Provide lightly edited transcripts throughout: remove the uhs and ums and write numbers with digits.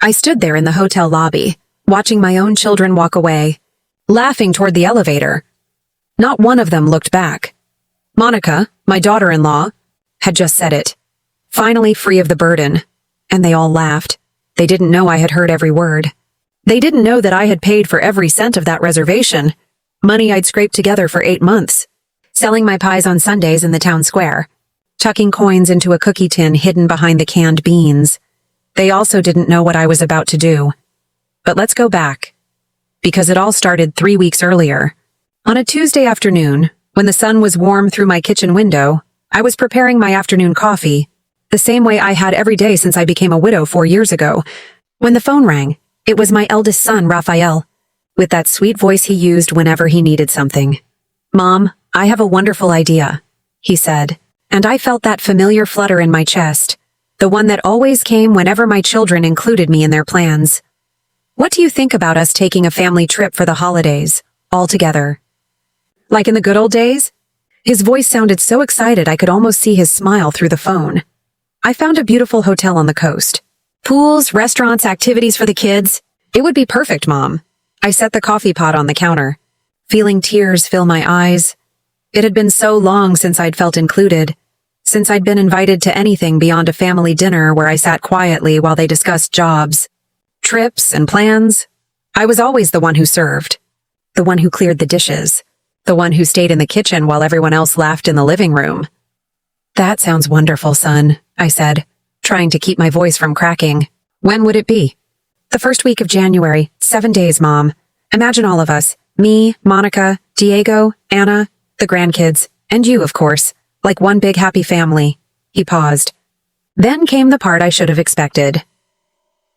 I stood there in the hotel lobby, watching my own children walk away, laughing toward the elevator. Not one of them looked back. Monica, my daughter-in-law, had just said it. Finally free of the burden. And they all laughed. They didn't know I had heard every word. They didn't know that I had paid for every cent of that reservation. Money I'd scraped together for 8 months. Selling my pies on Sundays in the town square. Tucking coins into a cookie tin hidden behind the canned beans. They also didn't know what I was about to do. But let's go back. Because it all started 3 weeks earlier. On a Tuesday afternoon, when the sun was warm through my kitchen window, I was preparing my afternoon coffee, the same way I had every day since I became a widow 4 years ago. When the phone rang, it was my eldest son, Raphael, with that sweet voice he used whenever he needed something. "Mom, I have a wonderful idea," he said, and I felt that familiar flutter in my chest, the one that always came whenever my children included me in their plans. "What do you think about us taking a family trip for the holidays, all together? Like in the good old days?" His voice sounded so excited I could almost see his smile through the phone. "I found a beautiful hotel on the coast. Pools, restaurants, activities for the kids. It would be perfect, Mom." I set the coffee pot on the counter, feeling tears fill my eyes. It had been so long since I'd felt included, since I'd been invited to anything beyond a family dinner where I sat quietly while they discussed jobs, trips, and plans. I was always the one who served, the one who cleared the dishes, the one who stayed in the kitchen while everyone else laughed in the living room. "That sounds wonderful, son," I said, trying to keep my voice from cracking. "When would it be?" "The first week of January, 7 days, Mom. Imagine all of us, me, Monica, Diego, Anna, the grandkids, and you, of course, like one big happy family." He paused. Then came the part I should have expected.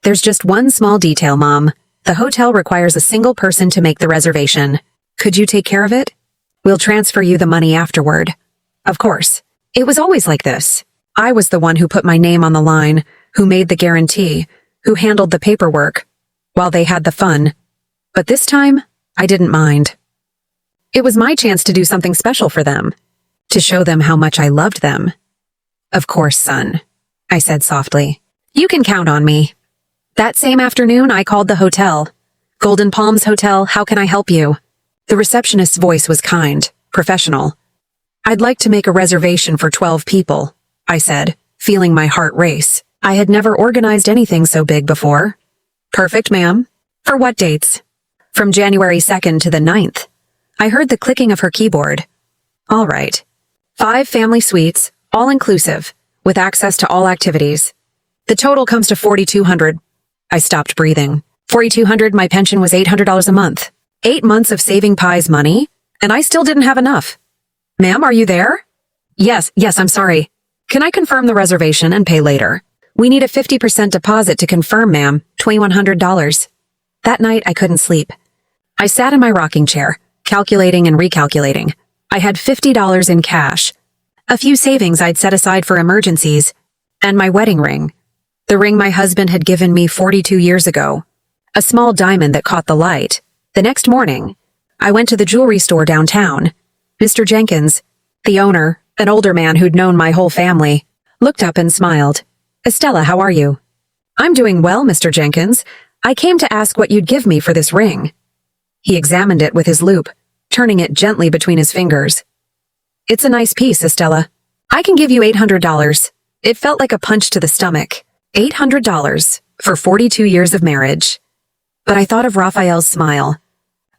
"There's just one small detail, Mom. The hotel requires a single person to make the reservation. Could you take care of it? We'll transfer you the money afterward." Of course. It was always like this. I was the one who put my name on the line, who made the guarantee, who handled the paperwork, while they had the fun. But this time, I didn't mind. It was my chance to do something special for them, to show them how much I loved them. "Of course, son," I said softly. "You can count on me." That same afternoon, I called the hotel. "Golden Palms Hotel, how can I help you?" The receptionist's voice was kind, professional. "I'd like to make a reservation for 12 people, I said, feeling my heart race. I had never organized anything so big before. "Perfect, ma'am. For what dates?" "From January 2nd to the 9th. I heard the clicking of her keyboard. "All right. 5 family suites, all inclusive, with access to all activities. The total comes to $4,200. I stopped breathing. $4,200, my pension was $800 a month. 8 months of saving pies money, and I still didn't have enough. "Ma'am, are you there?" Yes, I'm sorry. Can I confirm the reservation and pay later?" "We need a 50% deposit to confirm, ma'am, $2,100. That night, I couldn't sleep. I sat in my rocking chair, calculating and recalculating. I had $50 in cash, a few savings I'd set aside for emergencies, and my wedding ring. The ring my husband had given me 42 years ago. A small diamond that caught the light. The next morning, I went to the jewelry store downtown. Mr. Jenkins, the owner, an older man who'd known my whole family, looked up and smiled. "Estella, how are you?" "I'm doing well, Mr. Jenkins. I came to ask what you'd give me for this ring." He examined it with his loupe, turning it gently between his fingers. "It's a nice piece, Estella. I can give you $800. It felt like a punch to the stomach. $800 for 42 years of marriage. But I thought of Raphael's smile,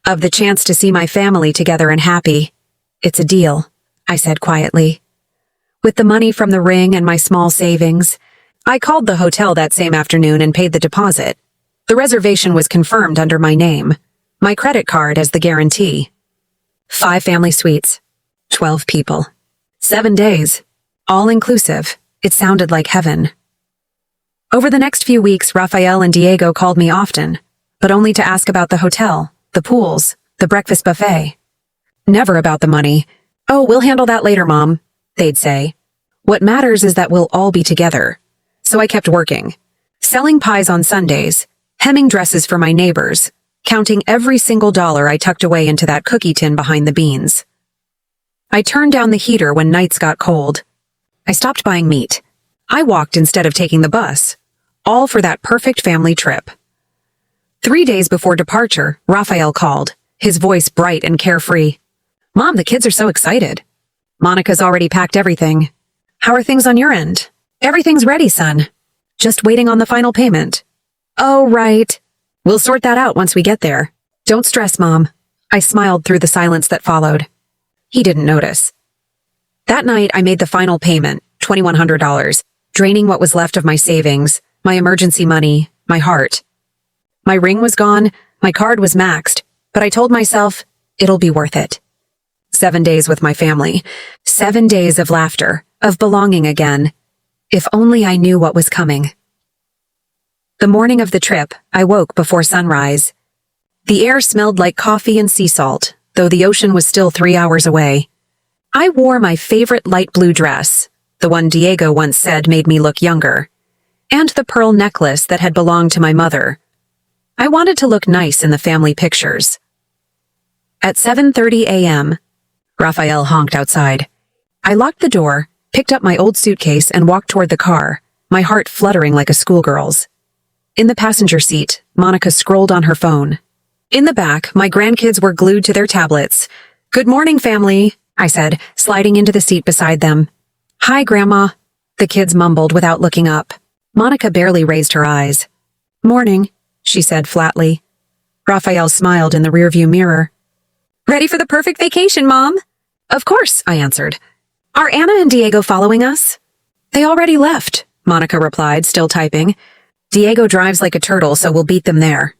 of the chance to see my family together and happy. "It's a deal," I said quietly. With the money from the ring and my small savings, I called the hotel that same afternoon and paid the deposit. The reservation was confirmed under my name, my credit card as the guarantee. 5 family suites, 12 people, 7 days, all inclusive. It sounded like heaven. Over the next few weeks, Raphael and Diego called me often, but only to ask about the hotel, the pools, the breakfast buffet. Never about the money. "Oh, we'll handle that later, Mom," they'd say. "What matters is that we'll all be together." So I kept working, selling pies on Sundays, hemming dresses for my neighbors, counting every single dollar I tucked away into that cookie tin behind the beans. I turned down the heater when nights got cold. I stopped buying meat. I walked instead of taking the bus. all for that perfect family trip. 3 days before departure, Raphael called, his voice bright and carefree. "Mom, the kids are so excited. Monica's already packed everything. How are things on your end?" "Everything's ready, son. Just waiting on the final payment." "Oh, right. We'll sort that out once we get there. Don't stress, Mom." I smiled through the silence that followed. He didn't notice. That night, I made the final payment, $2,100, draining what was left of my savings, my emergency money, my heart. My ring was gone, my card was maxed, but I told myself, it'll be worth it. 7 days with my family. 7 days of laughter, of belonging again. If only I knew what was coming. The morning of the trip, I woke before sunrise. The air smelled like coffee and sea salt, though the ocean was still 3 hours away. I wore my favorite light blue dress, the one Diego once said made me look younger, and the pearl necklace that had belonged to my mother. I wanted to look nice in the family pictures. At 7:30 a.m., Raphael honked outside. I locked the door, picked up my old suitcase, and walked toward the car, my heart fluttering like a schoolgirl's. In the passenger seat, Monica scrolled on her phone. In the back, my grandkids were glued to their tablets. "Good morning, family," I said, sliding into the seat beside them. "Hi, Grandma," the kids mumbled without looking up. Monica barely raised her eyes. "Morning," she said flatly. Raphael smiled in the rearview mirror. "Ready for the perfect vacation, Mom?" "Of course," I answered. "Are Anna and Diego following us?" "They already left," Monica replied, still typing. "Diego drives like a turtle, so we'll beat them there."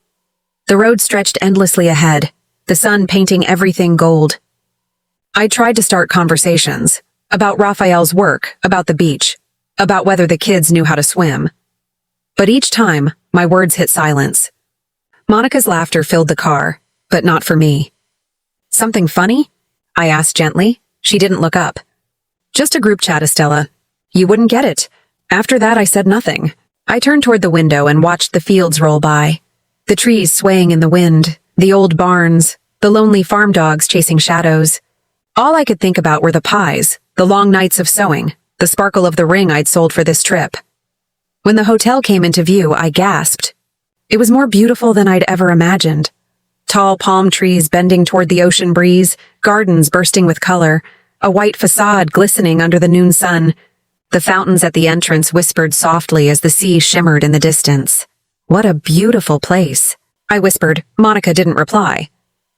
The road stretched endlessly ahead, the sun painting everything gold. I tried to start conversations about Raphael's work, about the beach, about whether the kids knew how to swim. But each time, my words hit silence. Monica's laughter filled the car, but not for me. "Something funny?" I asked gently. She didn't look up. "Just a group chat, Estella. You wouldn't get it." After that, I said nothing. I turned toward the window and watched the fields roll by. The trees swaying in the wind, the old barns, the lonely farm dogs chasing shadows. All I could think about were the pies, the long nights of sewing, the sparkle of the ring I'd sold for this trip. When the hotel came into view, I gasped. It was more beautiful than I'd ever imagined. Tall palm trees bending toward the ocean breeze, gardens bursting with color, a white facade glistening under the noon sun. The fountains at the entrance whispered softly as the sea shimmered in the distance. "What a beautiful place," I whispered. Monica didn't reply.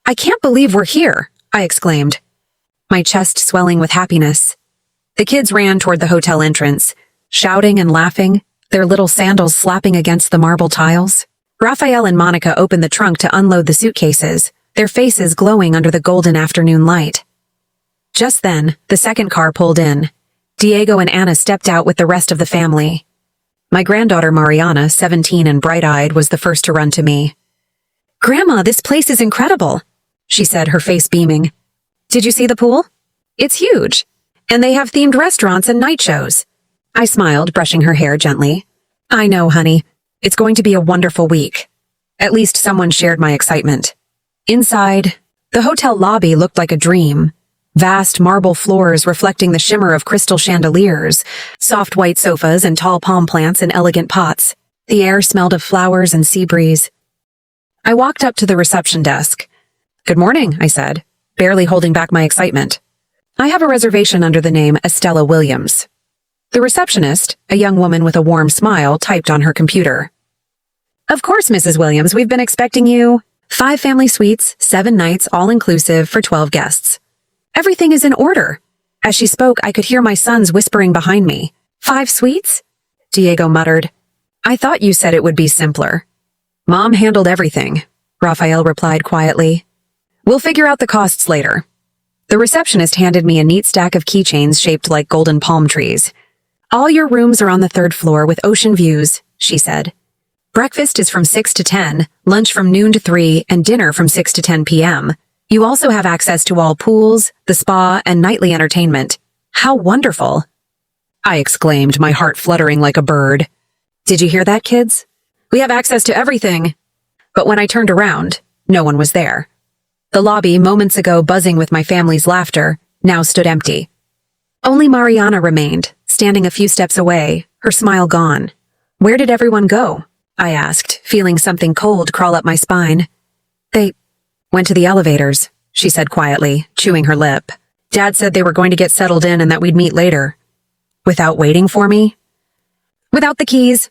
"I can't believe we're here," I exclaimed, my chest swelling with happiness. The kids ran toward the hotel entrance, shouting and laughing, their little sandals slapping against the marble tiles. Raphael and Monica opened the trunk to unload the suitcases, their faces glowing under the golden afternoon light. Just then, the second car pulled in. Diego and Anna stepped out with the rest of the family. My granddaughter Mariana, 17 and bright-eyed, was the first to run to me. "Grandma, this place is incredible," she said, her face beaming. "Did you see the pool? It's huge. And they have themed restaurants and night shows." I smiled, brushing her hair gently. "I know, honey. It's going to be a wonderful week." At least someone shared my excitement. Inside, the hotel lobby looked like a dream. Vast marble floors reflecting the shimmer of crystal chandeliers, soft white sofas and tall palm plants in elegant pots. The air smelled of flowers and sea breeze. I walked up to the reception desk. "Good morning," I said, barely holding back my excitement. "I have a reservation under the name Estella Williams." The receptionist, a young woman with a warm smile, typed on her computer. "Of course, Mrs. Williams, we've been expecting you. 5 family suites, 7 nights, all inclusive for 12 guests. Everything is in order." As she spoke, I could hear my sons whispering behind me. "5 suites?" Diego muttered. "I thought you said it would be simpler." "Mom handled everything," Raphael replied quietly. "We'll figure out the costs later." The receptionist handed me a neat stack of keychains shaped like golden palm trees. "All your rooms are on the 3rd floor with ocean views," she said. "Breakfast is from 6 to 10, lunch from noon to 3, and dinner from 6 to 10 p.m. You also have access to all pools, the spa, and nightly entertainment. How wonderful!" I exclaimed, my heart fluttering like a bird. "Did you hear that, kids? We have access to everything." But when I turned around, no one was there. The lobby, moments ago buzzing with my family's laughter, now stood empty. Only Mariana remained, standing a few steps away, her smile gone. Where did everyone go? I asked, feeling something cold crawl up my spine. They went to the elevators, she said quietly, chewing her lip. Dad said they were going to get settled in and that we'd meet later. Without waiting for me? Without the keys.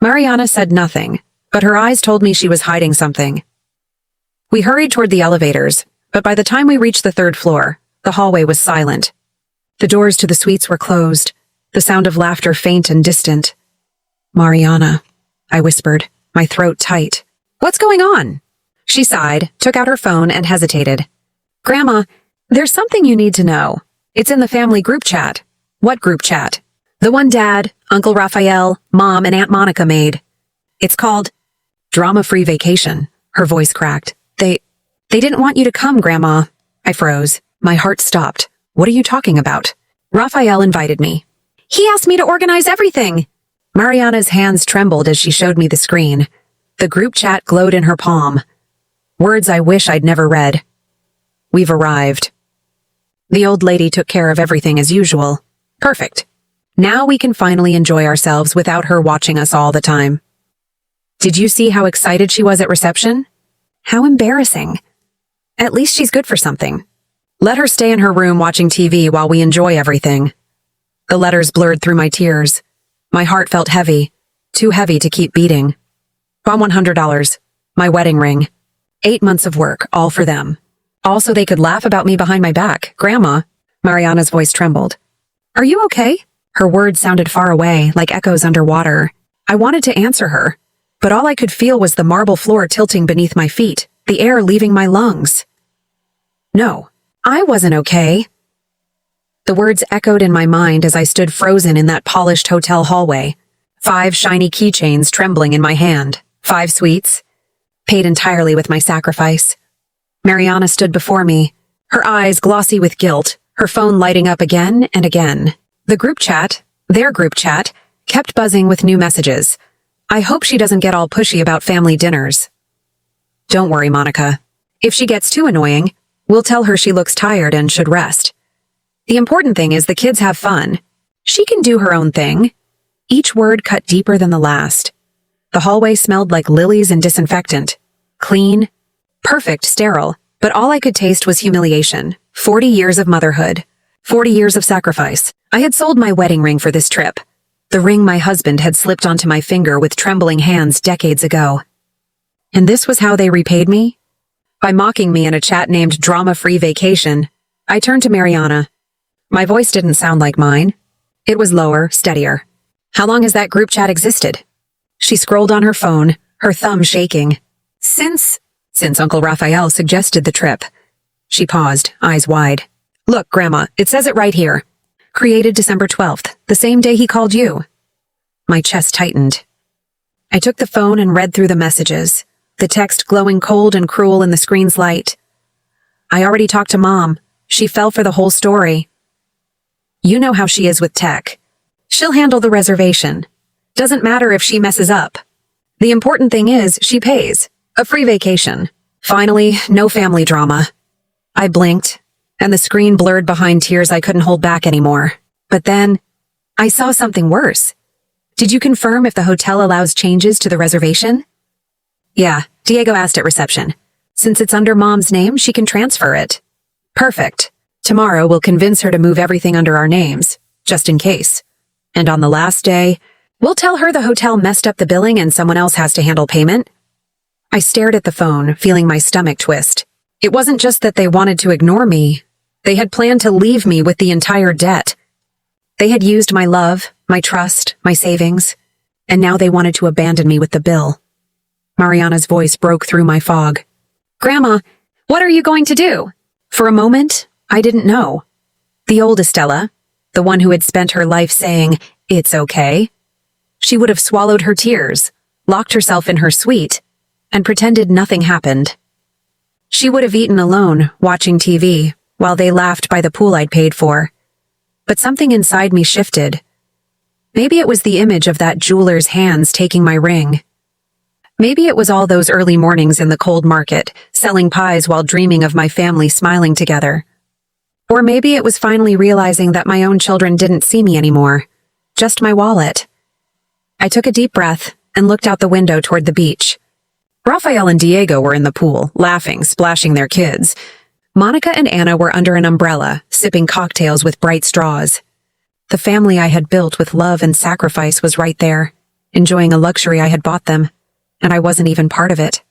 Mariana said nothing, but her eyes told me she was hiding something. We hurried toward the elevators, but by the time we reached the 3rd floor, the hallway was silent. The doors to the suites were closed, the sound of laughter faint and distant. Mariana, I whispered, my throat tight. What's going on? She sighed, took out her phone, and hesitated. Grandma, there's something you need to know. It's in the family group chat. What group chat? The one Dad, Uncle Raphael, Mom, and Aunt Monica made. It's called Drama-Free Vacation. Her voice cracked. They didn't want you to come, Grandma. I froze. My heart stopped. What are you talking about? Raphael invited me. He asked me to organize everything. Mariana's hands trembled as she showed me the screen. The group chat glowed in her palm. Words I wish I'd never read. We've arrived. The old lady took care of everything as usual. Perfect. Now we can finally enjoy ourselves without her watching us all the time. Did you see how excited she was at reception? How embarrassing. At least she's good for something. Let her stay in her room watching TV while we enjoy everything. The letters blurred through my tears. My heart felt heavy, too heavy to keep beating. $100, my wedding ring. 8 months of work, all for them. Also, they could laugh about me behind my back. Grandma, Mariana's voice trembled. Are you okay? Her words sounded far away, like echoes underwater. I wanted to answer her, but all I could feel was the marble floor tilting beneath my feet, the air leaving my lungs. No, I wasn't okay. The words echoed in my mind as I stood frozen in that polished hotel hallway. 5 shiny keychains trembling in my hand. 5 sweets, paid entirely with my sacrifice. Mariana stood before me, her eyes glossy with guilt, her phone lighting up again and again. The group chat, their group chat, kept buzzing with new messages. I hope she doesn't get all pushy about family dinners. Don't worry, Monica. If she gets too annoying, we'll tell her she looks tired and should rest. The important thing is the kids have fun. She can do her own thing. Each word cut deeper than the last. The hallway smelled like lilies and disinfectant. Clean, perfect, sterile, but all I could taste was humiliation. 40 years of motherhood. 40 years of sacrifice. I had sold my wedding ring for this trip. The ring my husband had slipped onto my finger with trembling hands decades ago. And this was how they repaid me? By mocking me in a chat named Drama-Free Vacation. I turned to Mariana. My voice didn't sound like mine. It was lower, steadier. How long has that group chat existed? She scrolled on her phone, her thumb shaking. Since Uncle Raphael suggested the trip. She paused, eyes wide. Look, Grandma, it says it right here. Created December 12th, the same day he called you. My chest tightened. I took the phone and read through the messages, the text glowing cold and cruel in the screen's light. I already talked to Mom. She fell for the whole story. You know how she is with tech. She'll handle the reservation. Doesn't matter if she messes up. The important thing is she pays. A free vacation. Finally, no family drama. I blinked, and the screen blurred behind tears I couldn't hold back anymore. But then, I saw something worse. Did you confirm if the hotel allows changes to the reservation? Yeah, Diego asked at reception. Since it's under Mom's name, she can transfer it. Perfect. Tomorrow we'll convince her to move everything under our names, just in case. And on the last day, we'll tell her the hotel messed up the billing and someone else has to handle payment. I stared at the phone, feeling my stomach twist. It wasn't just that they wanted to ignore me. They had planned to leave me with the entire debt. They had used my love, my trust, my savings, and now they wanted to abandon me with the bill. Mariana's voice broke through my fog. Grandma, what are you going to do? For a moment, I didn't know. The old Estella, the one who had spent her life saying, it's okay, she would have swallowed her tears, locked herself in her suite, and pretended nothing happened. She would have eaten alone, watching TV, while they laughed by the pool I'd paid for. But something inside me shifted. Maybe it was the image of that jeweler's hands taking my ring. Maybe it was all those early mornings in the cold market, selling pies while dreaming of my family smiling together. Or maybe it was finally realizing that my own children didn't see me anymore, just my wallet. I took a deep breath and looked out the window toward the beach. Raphael and Diego were in the pool, laughing, splashing their kids. Monica and Anna were under an umbrella, sipping cocktails with bright straws. The family I had built with love and sacrifice was right there, enjoying a luxury I had bought them, and I wasn't even part of it.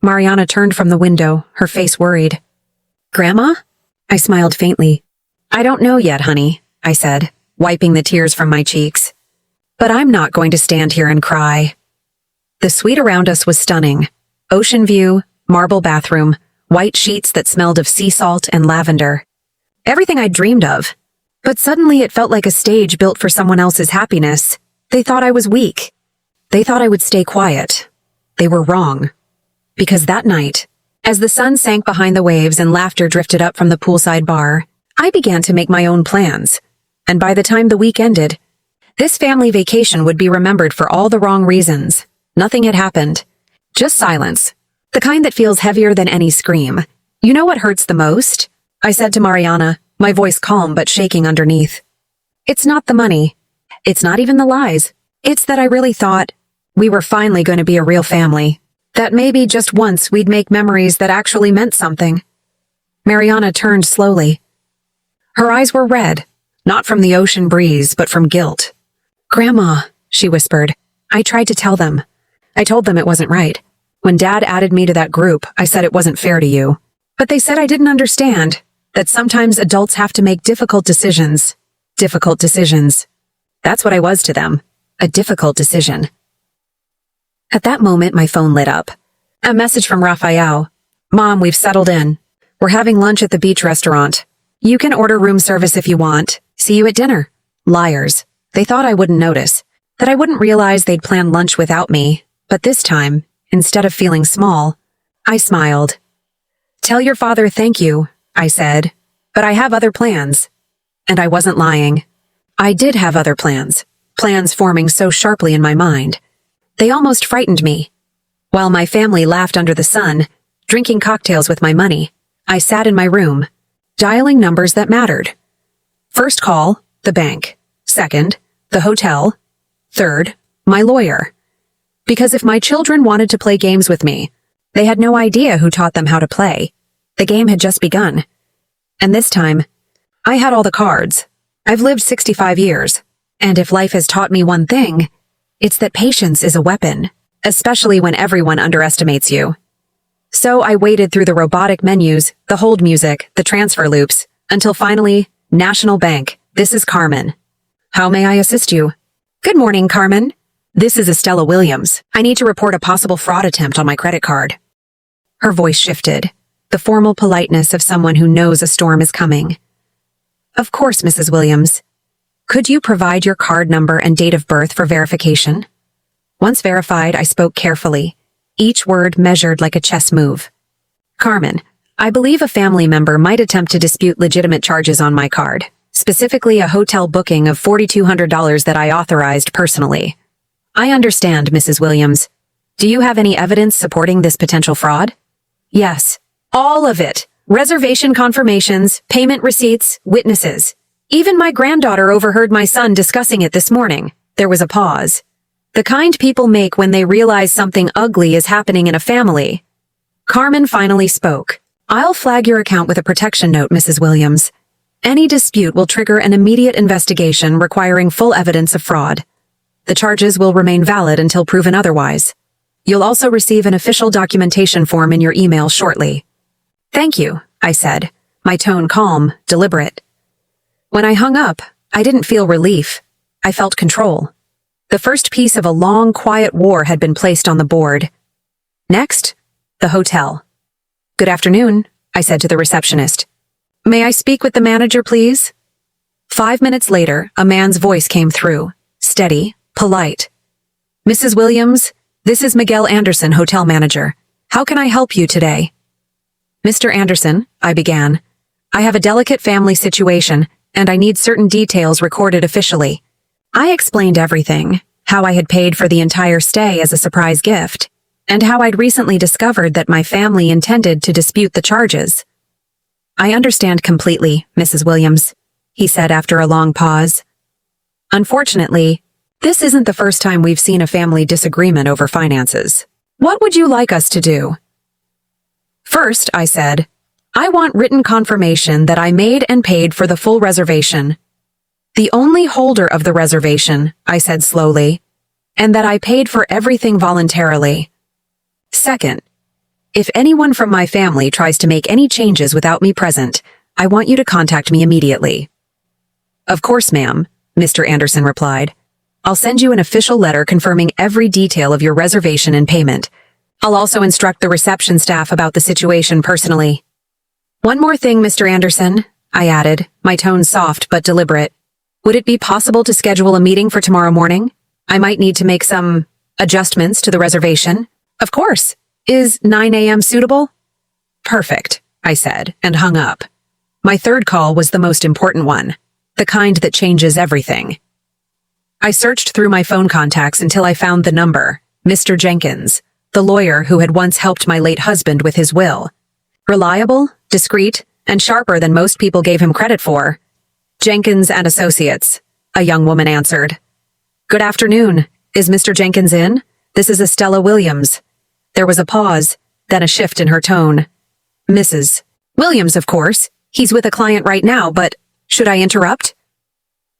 Mariana turned from the window, her face worried. "Grandma?" I smiled faintly. "I don't know yet, honey," I said, wiping the tears from my cheeks. "But I'm not going to stand here and cry." The suite around us was stunning. Ocean view, marble bathroom, white sheets that smelled of sea salt and lavender. Everything I'd dreamed of. But suddenly it felt like a stage built for someone else's happiness. They thought I was weak. They thought I would stay quiet. They were wrong. Because that night, as the sun sank behind the waves and laughter drifted up from the poolside bar, I began to make my own plans. And by the time the week ended, this family vacation would be remembered for all the wrong reasons. Nothing had happened. Just silence. The kind that feels heavier than any scream. "You know what hurts the most?" I said to Mariana, my voice calm but shaking underneath. "It's not the money. It's not even the lies. It's that I really thought we were finally going to be a real family. That maybe just once we'd make memories that actually meant something." Mariana turned slowly. Her eyes were red, not from the ocean breeze, but from guilt. "Grandma," she whispered. "I tried to tell them. I told them it wasn't right. When Dad added me to that group, I said it wasn't fair to you. But they said I didn't understand, that sometimes adults have to make difficult decisions. Difficult decisions. That's what I was to them. A difficult decision." At that moment, my phone lit up. A message from Raphael. "Mom, we've settled in. We're having lunch at the beach restaurant. You can order room service if you want. See you at dinner." Liars. They thought I wouldn't notice, that I wouldn't realize they'd planned lunch without me. But this time, instead of feeling small, I smiled. "Tell your father thank you," I said, "but I have other plans." And I wasn't lying. I did have other plans, plans forming so sharply in my mind. They almost frightened me. While my family laughed under the sun, drinking cocktails with my money, I sat in my room, dialing numbers that mattered. First call, the bank. Second, the hotel. Third, my lawyer. Because if my children wanted to play games with me, they had no idea who taught them how to play. The game had just begun. And this time, I had all the cards. I've lived 65 years, and if life has taught me one thing, it's that patience is a weapon, especially when everyone underestimates you. So I waited through the robotic menus, the hold music, the transfer loops, until finally, National Bank, this is Carmen. "How may I assist you?" "Good morning, Carmen. This is Estella Williams. I need to report a possible fraud attempt on my credit card." Her voice shifted, the formal politeness of someone who knows a storm is coming. "Of course, Mrs. Williams. Could you provide your card number and date of birth for verification?" Once verified, I spoke carefully, each word measured like a chess move. "Carmen, I believe a family member might attempt to dispute legitimate charges on my card, specifically a hotel booking of $4,200 that I authorized personally." "I understand, Mrs. Williams. Do you have any evidence supporting this potential fraud?" "Yes, all of it. Reservation confirmations, payment receipts, witnesses. Even my granddaughter overheard my son discussing it this morning." There was a pause. The kind people make when they realize something ugly is happening in a family. Carmen finally spoke. "I'll flag your account with a protection note, Mrs. Williams. Any dispute will trigger an immediate investigation requiring full evidence of fraud. The charges will remain valid until proven otherwise. You'll also receive an official documentation form in your email shortly." "Thank you," I said, my tone calm, deliberate. When I hung up, I didn't feel relief. I felt control. The first piece of a long, quiet war had been placed on the board. Next, the hotel. "Good afternoon," I said to the receptionist. "May I speak with the manager, please?" 5 minutes later, a man's voice came through, steady, polite. "Mrs. Williams, this is Miguel Anderson, hotel manager. How can I help you today?" "Mr. Anderson," I began, "I have a delicate family situation, and I need certain details recorded officially." I explained everything, how I had paid for the entire stay as a surprise gift, and how I'd recently discovered that my family intended to dispute the charges. "I understand completely, Mrs. Williams," he said after a long pause. "Unfortunately, This isn't the first time we've seen a family disagreement over finances. What would you like us to do? First, I said, I want written confirmation that I made and paid for the full reservation. The only holder of the reservation, I said slowly, and that I paid for everything voluntarily. Second, if anyone from my family tries to make any changes without me present, I want you to contact me immediately. Of course, ma'am, Mr. Anderson replied. I'll send you an official letter confirming every detail of your reservation and payment. I'll also instruct the reception staff about the situation personally. One more thing, Mr. Anderson, I added, my tone soft but deliberate. Would it be possible to schedule a meeting for tomorrow morning? I might need to make some adjustments to the reservation. Of course. Is 9 a.m. suitable? Perfect, I said, and hung up. My third call was the most important one, the kind that changes everything. I searched through my phone contacts until I found the number, Mr. Jenkins, the lawyer who had once helped my late husband with his will. Reliable, discreet, and sharper than most people gave him credit for. Jenkins and Associates, a young woman answered. Good afternoon. Is Mr. Jenkins in? This is Estella Williams. There was a pause, then a shift in her tone. Mrs. Williams, of course. He's with a client right now, but should I interrupt?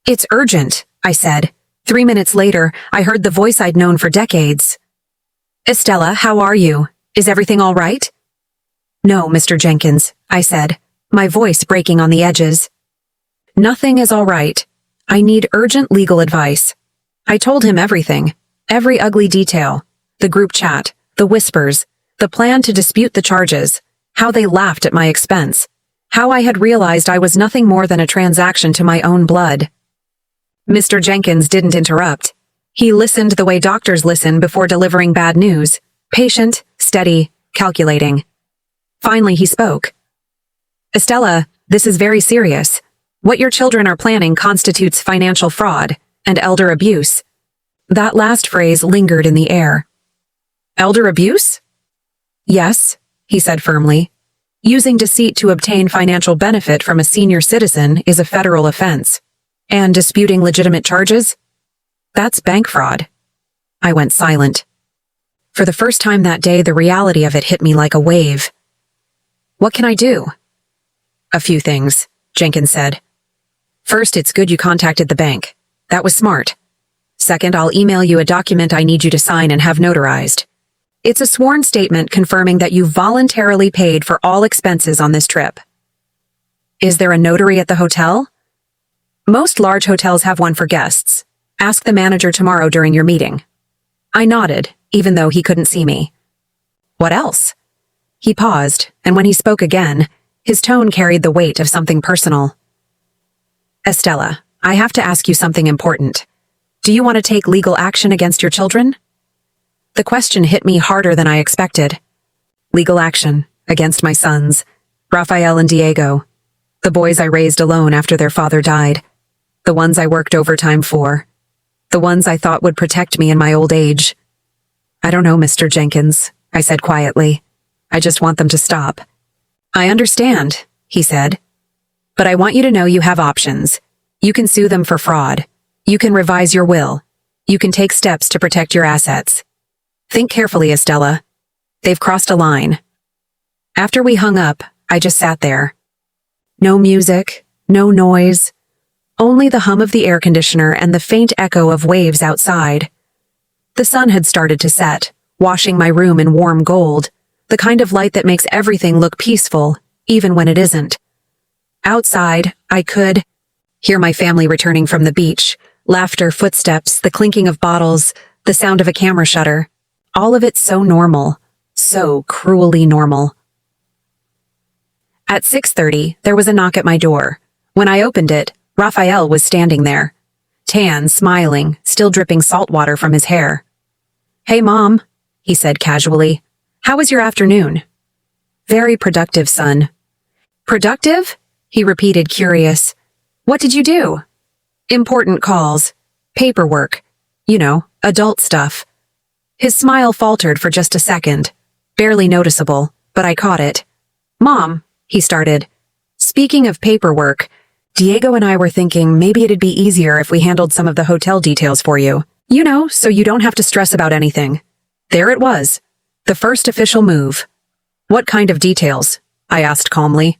It's urgent, I said. 3 minutes later, I heard the voice I'd known for decades. Estella, how are you? Is everything all right? No, Mr. Jenkins, I said, my voice breaking on the edges. Nothing is all right. I need urgent legal advice. I told him everything, every ugly detail, the group chat, the whispers, the plan to dispute the charges, how they laughed at my expense, how I had realized I was nothing more than a transaction to my own blood. Mr. Jenkins didn't interrupt. He listened the way doctors listen before delivering bad news, patient, steady, calculating. Finally, he spoke. Estella, this is very serious. What your children are planning constitutes financial fraud and elder abuse. That last phrase lingered in the air. Elder abuse? Yes, he said firmly. Using deceit to obtain financial benefit from a senior citizen is a federal offense. And disputing legitimate charges? That's bank fraud. I went silent. For the first time that day, the reality of it hit me like a wave. What can I do? A few things, Jenkins said. First, it's good you contacted the bank. That was smart. Second, I'll email you a document I need you to sign and have notarized. It's a sworn statement confirming that you voluntarily paid for all expenses on this trip. Is there a notary at the hotel? Most large hotels have one for guests. Ask the manager tomorrow during your meeting. I nodded, even though he couldn't see me. What else? He paused, and when he spoke again, his tone carried the weight of something personal. Estella, I have to ask you something important. Do you want to take legal action against your children? The question hit me harder than I expected. Legal action against my sons, Rafael and Diego, the boys I raised alone after their father died, the ones I worked overtime for, the ones I thought would protect me in my old age. I don't know, Mr. Jenkins, I said quietly. I just want them to stop. I understand, he said. But I want you to know you have options. You can sue them for fraud. You can revise your will. You can take steps to protect your assets. Think carefully, Estella. They've crossed a line. After we hung up, I just sat there. No music, no noise. Only the hum of the air conditioner and the faint echo of waves outside. The sun had started to set, washing my room in warm gold, the kind of light that makes everything look peaceful, even when it isn't. Outside, I could hear my family returning from the beach, laughter, footsteps, the clinking of bottles, the sound of a camera shutter. All of it so normal, so cruelly normal. At 6:30, there was a knock at my door. When I opened it, Raphael was standing there, tan, smiling, still dripping salt water from his hair. Hey, Mom, he said casually. How was your afternoon? Very productive, son. Productive? He repeated, curious. What did you do? Important calls. Paperwork. You know, adult stuff. His smile faltered for just a second. Barely noticeable, but I caught it. Mom, he started. Speaking of paperwork, Diego and I were thinking maybe it'd be easier if we handled some of the hotel details for you. You know, so you don't have to stress about anything. There it was. The first official move. What kind of details? I asked calmly.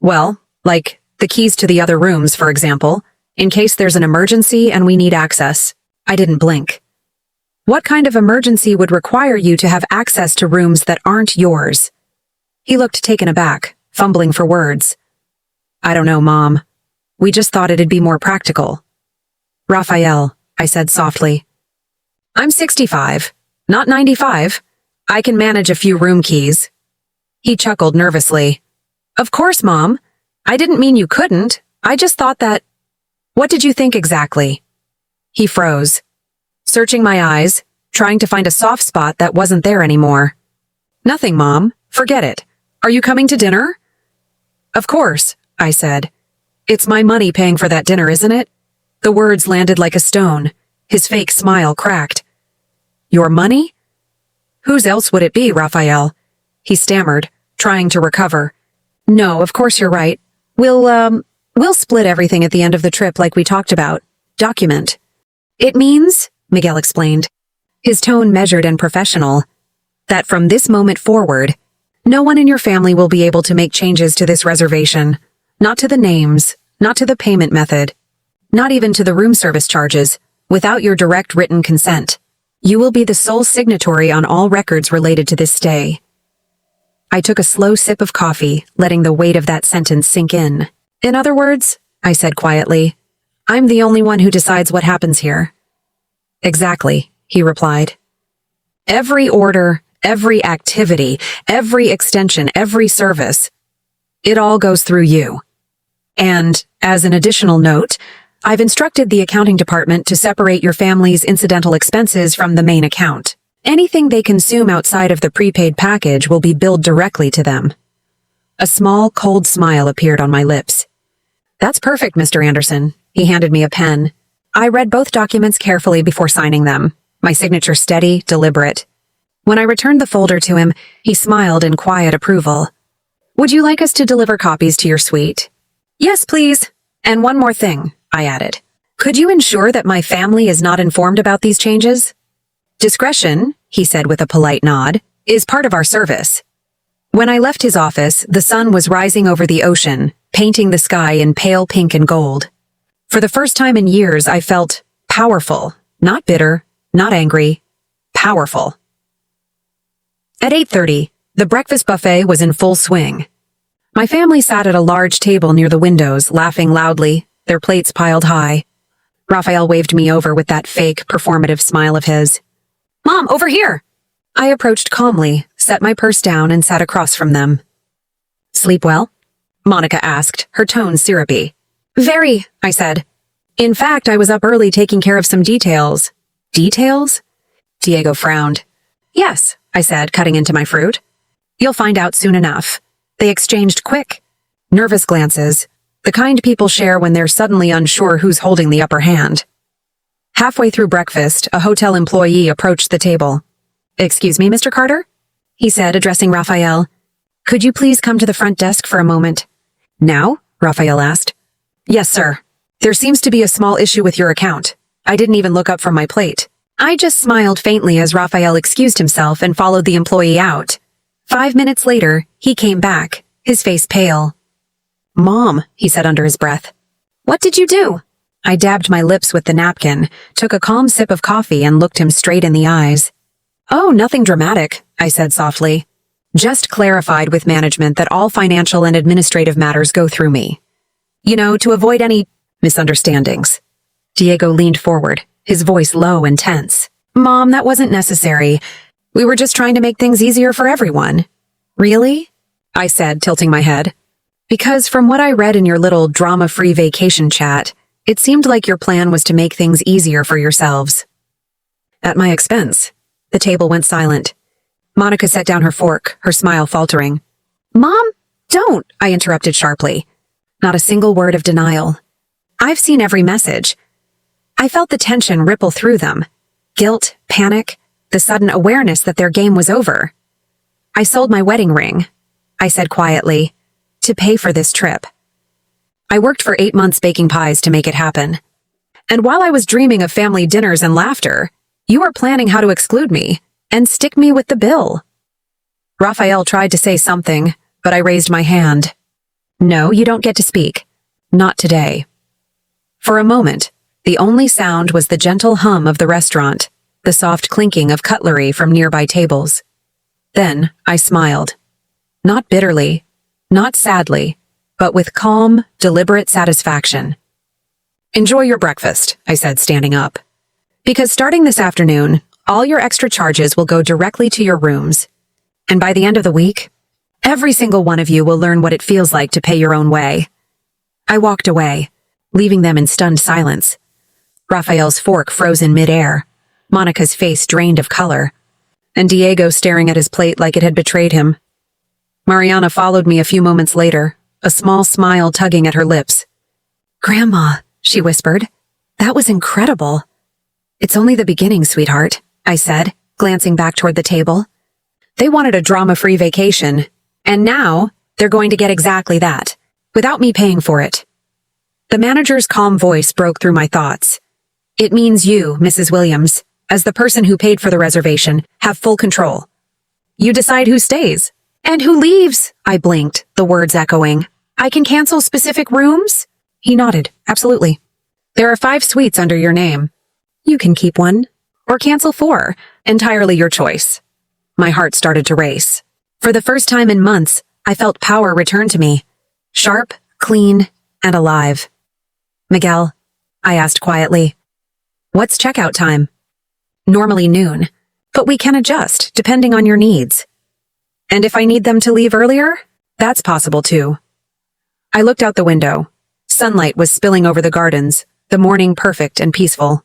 Well, like the keys to the other rooms, for example, in case there's an emergency and we need access. I didn't blink. What kind of emergency would require you to have access to rooms that aren't yours? He looked taken aback, fumbling for words. I don't know, Mom. We just thought it'd be more practical. Raphael, I said softly. I'm 65, not 95. I can manage a few room keys. He chuckled nervously. Of course, Mom. I didn't mean you couldn't. I just thought that... What did you think exactly? He froze, searching my eyes, trying to find a soft spot that wasn't there anymore. Nothing, Mom. Forget it. Are you coming to dinner? Of course, I said. It's my money paying for that dinner, isn't it? The words landed like a stone. His fake smile cracked. Your money? Whose else would it be, Raphael? He stammered, trying to recover. No, of course you're right. We'll split everything at the end of the trip like we talked about. Document. It means, Miguel explained, his tone measured and professional, that from this moment forward, no one in your family will be able to make changes to this reservation. Not to the names, not to the payment method, not even to the room service charges, without your direct written consent. You will be the sole signatory on all records related to this stay. I took a slow sip of coffee, letting the weight of that sentence sink in. In other words, I said quietly, I'm the only one who decides what happens here. Exactly, he replied. Every order, every activity, every extension, every service, it all goes through you. And, as an additional note, I've instructed the accounting department to separate your family's incidental expenses from the main account. Anything they consume outside of the prepaid package will be billed directly to them. A small, cold smile appeared on my lips. That's perfect, Mr. Anderson. He handed me a pen. I read both documents carefully before signing them, my signature steady, deliberate. When I returned the folder to him, he smiled in quiet approval. Would you like us to deliver copies to your suite? Yes, please. And one more thing, I added. Could you ensure that my family is not informed about these changes? Discretion, he said with a polite nod, is part of our service. When I left his office, the sun was rising over the ocean, painting the sky in pale pink and gold. For the first time in years, I felt powerful, not bitter, not angry, powerful. At 8:30, the breakfast buffet was in full swing. My family sat at a large table near the windows, laughing loudly, their plates piled high. Raphael waved me over with that fake, performative smile of his. Mom, over here! I approached calmly, set my purse down, and sat across from them. Sleep well? Monica asked, her tone syrupy. Very, I said. In fact, I was up early taking care of some details. Details? Diego frowned. Yes, I said, cutting into my fruit. You'll find out soon enough. They exchanged quick, nervous glances, the kind people share when they're suddenly unsure who's holding the upper hand. Halfway through breakfast, a hotel employee approached the table. Excuse me, Mr. Carter? He said, addressing Raphael. Could you please come to the front desk for a moment? Now? Raphael asked. Yes, sir. There seems to be a small issue with your account. I didn't even look up from my plate. I just smiled faintly as Raphael excused himself and followed the employee out. 5 minutes later, he came back, his face pale. Mom, he said under his breath. What did you do? I dabbed my lips with the napkin, took a calm sip of coffee and looked him straight in the eyes. Oh, nothing dramatic, I said softly. Just clarified with management that all financial and administrative matters go through me. You know, to avoid any misunderstandings. Diego leaned forward, his voice low and tense. Mom, that wasn't necessary. We were just trying to make things easier for everyone. Really? I said, tilting my head. Because from what I read in your little drama-free vacation chat, it seemed like your plan was to make things easier for yourselves. At my expense. The table went silent. Monica set down her fork, her smile faltering. Mom, don't, I interrupted sharply. Not a single word of denial. I've seen every message. I felt the tension ripple through them. Guilt, panic, the sudden awareness that their game was over. I sold my wedding ring, I said quietly, to pay for this trip. I worked for 8 months baking pies to make it happen. And while I was dreaming of family dinners and laughter, you were planning how to exclude me and stick me with the bill. Raphael tried to say something, but I raised my hand. No, you don't get to speak. Not today. For a moment, the only sound was the gentle hum of the restaurant, the soft clinking of cutlery from nearby tables. Then I smiled. Not bitterly, not sadly, but with calm, deliberate satisfaction. Enjoy your breakfast, I said, standing up. Because starting this afternoon, all your extra charges will go directly to your rooms. And by the end of the week, every single one of you will learn what it feels like to pay your own way. I walked away, leaving them in stunned silence. Raphael's fork froze in midair, Monica's face drained of color, and Diego staring at his plate like it had betrayed him. Mariana followed me a few moments later, a small smile tugging at her lips. Grandma, she whispered, that was incredible. It's only the beginning, sweetheart, I said, glancing back toward the table. They wanted a drama-free vacation, and now they're going to get exactly that, without me paying for it. The manager's calm voice broke through my thoughts. It means you, Mrs. Williams, as the person who paid for the reservation, have full control. You decide who stays. And who leaves? I blinked, the words echoing. I can cancel specific rooms? He nodded. Absolutely. There are 5 suites under your name. You can keep one. Or cancel 4. Entirely your choice. My heart started to race. For the first time in months, I felt power return to me. Sharp, clean, and alive. Miguel, I asked quietly. What's checkout time? Normally noon, but we can adjust depending on your needs. And if I need them to leave earlier, that's possible too. I looked out the window. Sunlight was spilling over the gardens, the morning perfect and peaceful.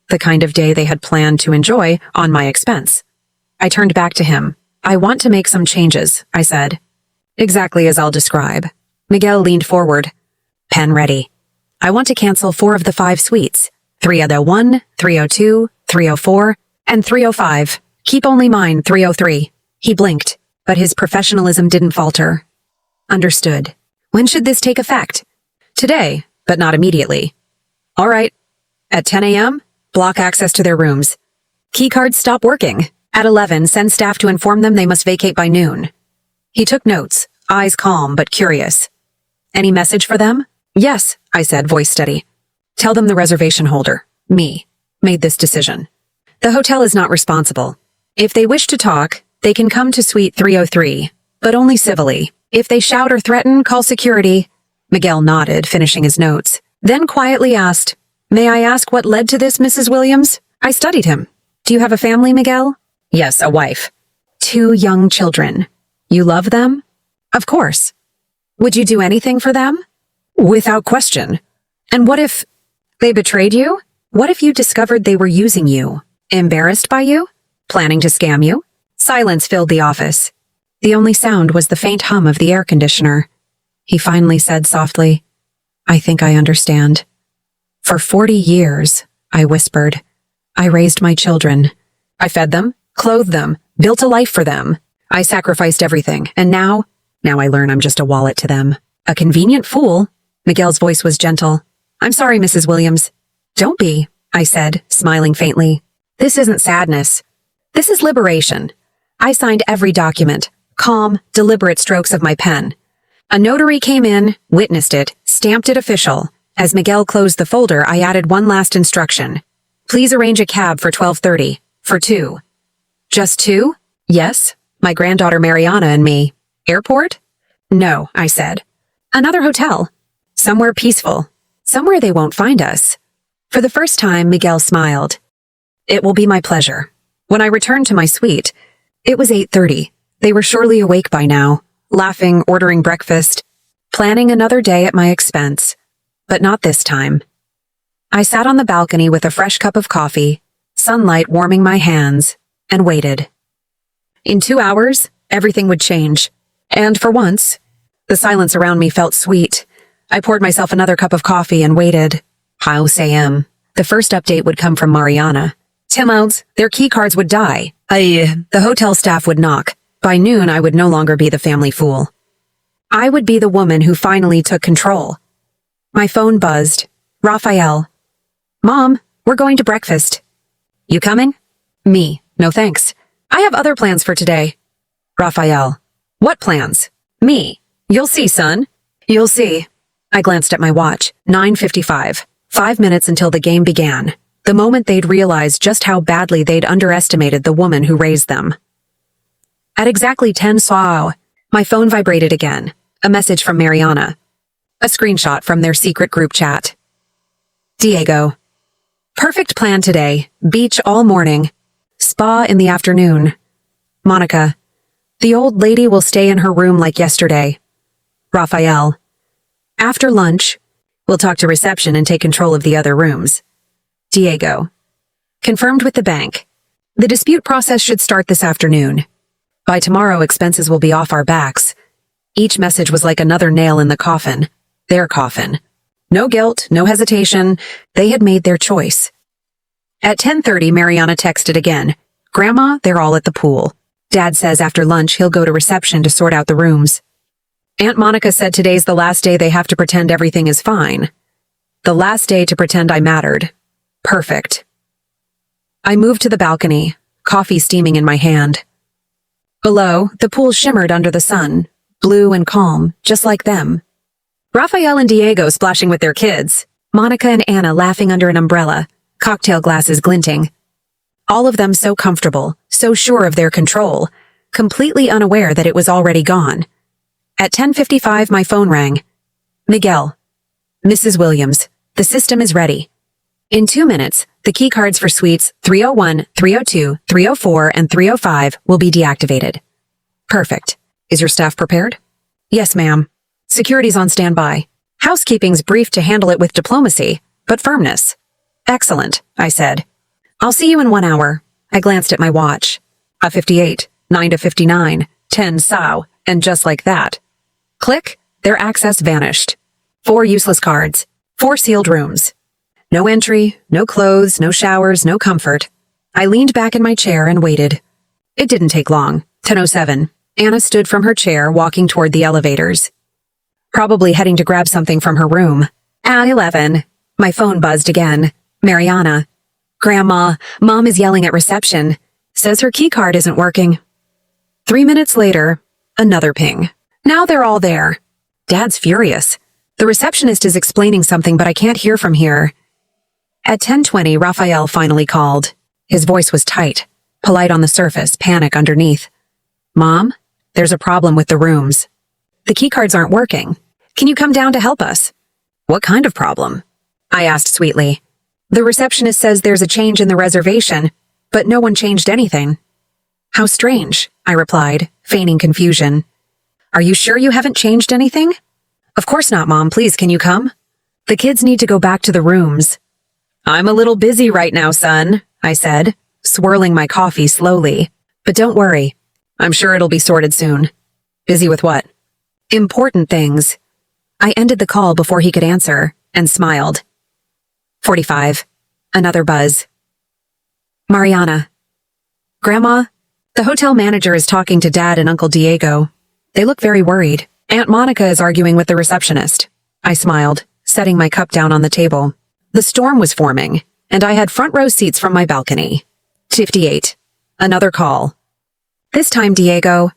The kind of day they had planned to enjoy on my expense. I turned back to him. I want to make some changes, I said. Exactly as I'll describe. Miguel leaned forward. Pen ready. I want to cancel 4 of the 5 suites. 301, 302, 304, and 305. Keep only mine, 303. He blinked, but his professionalism didn't falter. Understood. When should this take effect? Today, but not immediately. All right. At 10 a.m., block access to their rooms. Keycards stop working. At 11, send staff to inform them they must vacate by noon. He took notes, eyes calm but curious. Any message for them? Yes, I said, voice steady. Tell them the reservation holder, me, made this decision. The hotel is not responsible. If they wish to talk, they can come to suite 303, but only civilly. If they shout or threaten, call security. Miguel nodded, finishing his notes, then quietly asked, May I ask what led to this, Mrs. Williams? I studied him. Do you have a family, Miguel? Yes, a wife. 2 young children. You love them? Of course. Would you do anything for them? Without question. And what if they betrayed you? What if you discovered they were using you? Embarrassed by you? Planning to scam you? Silence filled the office. The only sound was the faint hum of the air conditioner. He finally said softly, I think I understand. For 40 years, I whispered, I raised my children. I fed them, clothed them, built a life for them. I sacrificed everything, and now I learn I'm just a wallet to them. A convenient fool. Miguel's voice was gentle. I'm sorry, Mrs. Williams. Don't be, I said, smiling faintly. This isn't sadness. This is liberation. I signed every document, calm, deliberate strokes of my pen. A notary came in, witnessed it, stamped it official. As Miguel closed the folder, I added one last instruction. Please arrange a cab for 12:30, for 2. Just 2? Yes, my granddaughter Mariana and me. Airport? No, I said. Another hotel. Somewhere peaceful. Somewhere they won't find us. For the first time, Miguel smiled. It will be my pleasure. When I returned to my suite, it was 8:30. They were surely awake by now, laughing, ordering breakfast, planning another day at my expense. But not this time. I sat on the balcony with a fresh cup of coffee, sunlight warming my hands, and waited. In 2 hours, everything would change. And for once, the silence around me felt sweet. I poured myself another cup of coffee and waited. 5 a.m. The first update would come from Mariana. Timouts, their keycards would die. The hotel staff would knock. By noon, I would no longer be the family fool. I would be the woman who finally took control. My phone buzzed. Raphael. Mom, we're going to breakfast. You coming? Me. No thanks. I have other plans for today. Raphael. What plans? Me. You'll see, son. You'll see. I glanced at my watch. 9:55. 5 minutes until the game began. The moment they'd realized just how badly they'd underestimated the woman who raised them. At exactly 10 saw, my phone vibrated again. A message from Mariana. A screenshot from their secret group chat. Diego. Perfect plan today. Beach all morning. Spa in the afternoon. Monica. The old lady will stay in her room like yesterday. Raphael. After lunch, we'll talk to reception and take control of the other rooms. Diego. Confirmed with the bank. The dispute process should start this afternoon. By tomorrow, expenses will be off our backs. Each message was like another nail in the coffin. Their coffin. No guilt, no hesitation. They had made their choice. At 10:30, Mariana texted again. Grandma, they're all at the pool. Dad says after lunch he'll go to reception to sort out the rooms. Aunt Monica said today's the last day they have to pretend everything is fine. The last day to pretend I mattered. Perfect. I moved to the balcony, coffee steaming in my hand. Below, the pool shimmered under the sun, blue and calm, just like them. Raphael and Diego splashing with their kids, Monica and Anna laughing under an umbrella, cocktail glasses glinting. All of them so comfortable, so sure of their control, completely unaware that it was already gone. At 10:55, my phone rang. Miguel. Mrs. Williams, the system is ready. In 2 minutes, the keycards for suites 301, 302, 304, and 305 will be deactivated. Perfect. Is your staff prepared? Yes, ma'am. Security's on standby. Housekeeping's briefed to handle it with diplomacy, but firmness. Excellent, I said. I'll see you in 1 hour. I glanced at my watch. 58, 9:59, 10 SAO, and just like that. Click, their access vanished. 4 useless cards, 4 sealed rooms. No entry, no clothes, no showers, no comfort. I leaned back in my chair and waited. It didn't take long. 10:07. Anna stood from her chair, walking toward the elevators. Probably heading to grab something from her room. At 11. My phone buzzed again. Mariana. Grandma, Mom is yelling at reception. Says her keycard isn't working. 3 minutes later, another ping. Now they're all there. Dad's furious. The receptionist is explaining something, but I can't hear from here. At 10:20, Raphael finally called. His voice was tight, polite on the surface, panic underneath. Mom, there's a problem with the rooms. The keycards aren't working. Can you come down to help us? What kind of problem? I asked sweetly. The receptionist says there's a change in the reservation, but no one changed anything. How strange, I replied, feigning confusion. Are you sure you haven't changed anything? Of course not, Mom. Please, can you come? The kids need to go back to the rooms. I'm a little busy right now, son, I said, swirling my coffee slowly. But don't worry. I'm sure it'll be sorted soon. Busy with what? Important things. I ended the call before he could answer, and smiled. 45. Another buzz. Mariana. Grandma, the hotel manager is talking to Dad and Uncle Diego. They look very worried. Aunt Monica is arguing with the receptionist. I smiled, setting my cup down on the table. The storm was forming, and I had front row seats from my balcony. 58. Another call. This time, Diego.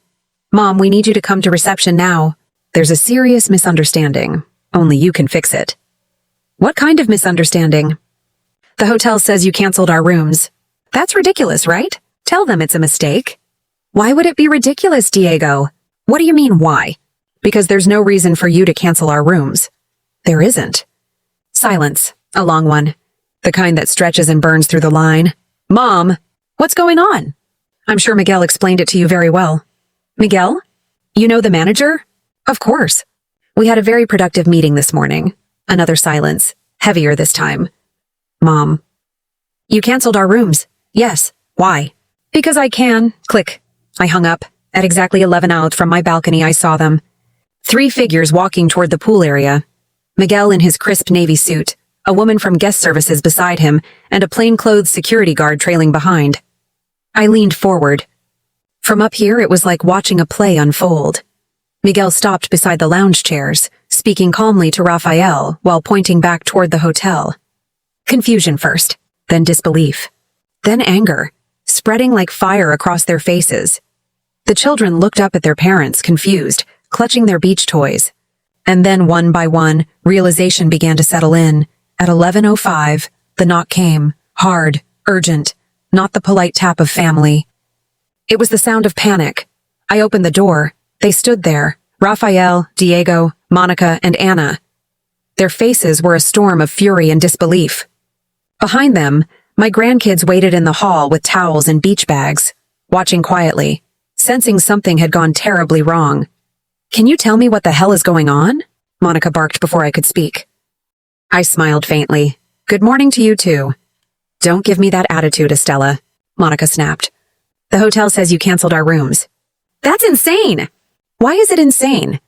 Mom, we need you to come to reception now. There's a serious misunderstanding. Only you can fix it. What kind of misunderstanding? The hotel says you canceled our rooms. That's ridiculous, right? Tell them it's a mistake. Why would it be ridiculous, Diego? What do you mean, why? Because there's no reason for you to cancel our rooms. There isn't. Silence. A long one. The kind that stretches and burns through the line. Mom, what's going on? I'm sure Miguel explained it to you very well. Miguel? You know the manager? Of course. We had a very productive meeting this morning. Another silence. Heavier this time. Mom. You canceled our rooms. Yes. Why? Because I can. Click. I hung up. At exactly 11 out from my balcony, I saw them. 3 figures walking toward the pool area. Miguel in his crisp navy suit, a woman from guest services beside him, and a plainclothes security guard trailing behind. I leaned forward. From up here, it was like watching a play unfold. Miguel stopped beside the lounge chairs, speaking calmly to Raphael while pointing back toward the hotel. Confusion first, then disbelief, then anger, spreading like fire across their faces. The children looked up at their parents, confused, clutching their beach toys. And then one by one, realization began to settle in. At 11:05, the knock came, hard, urgent, not the polite tap of family. It was the sound of panic. I opened the door. They stood there, Raphael, Diego, Monica, and Anna. Their faces were a storm of fury and disbelief. Behind them, my grandkids waited in the hall with towels and beach bags, watching quietly, sensing something had gone terribly wrong. "Can you tell me what the hell is going on?" Monica barked before I could speak. I smiled faintly. "Good morning to you too." "Don't give me that attitude, Estella," Monica snapped. "The hotel says you canceled our rooms." "That's insane!" "Why is it insane?"